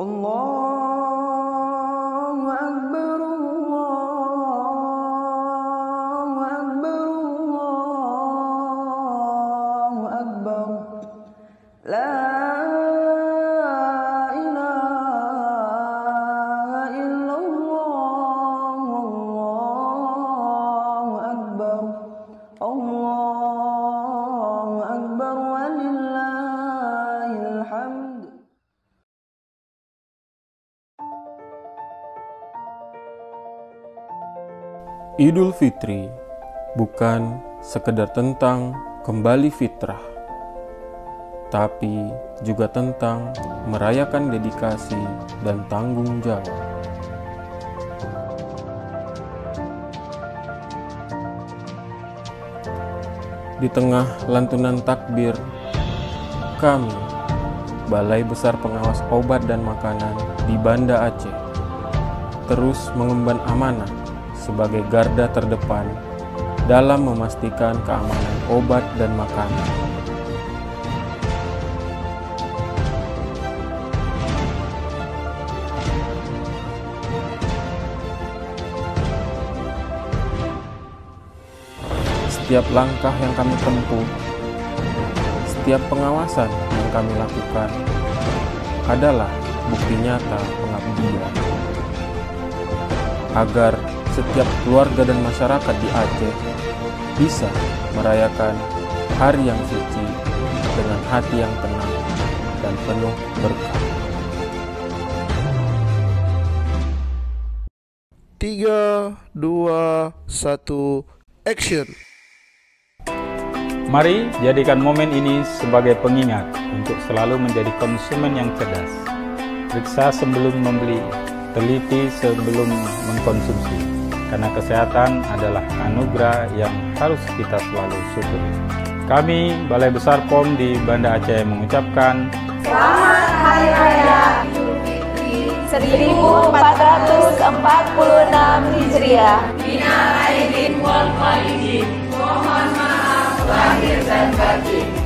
Allahu Akbar, Allahu Akbar, Allahu Akbar. La ilaha illallah, Allahu Akbar, Allahu Akbar, walillahil hamd. Idul Fitri bukan sekedar tentang kembali fitrah, tapi juga tentang merayakan dedikasi dan tanggung jawab. Di tengah lantunan takbir, kami, Balai Besar Pengawas Obat dan Makanan di Banda Aceh, terus mengemban amanah sebagai garda terdepan dalam memastikan keamanan obat dan makanan. Setiap langkah yang kami tempuh, setiap pengawasan yang kami lakukan adalah bukti nyata pengabdian agar setiap keluarga dan masyarakat di Aceh bisa merayakan hari yang suci dengan hati yang tenang dan penuh berkah. 3, 2, 1, action. Mari jadikan momen ini sebagai pengingat untuk selalu menjadi konsumen yang cerdas. Periksa sebelum membeli, teliti sebelum mengkonsumsi. Karena kesehatan adalah anugerah yang harus kita selalu syukuri. Kami, Balai Besar POM di Banda Aceh mengucapkan Selamat Hari Raya Idul Fitri 1446 Hijriah. Minal aidin wal faizin. Mohon maaf lahir dan batin.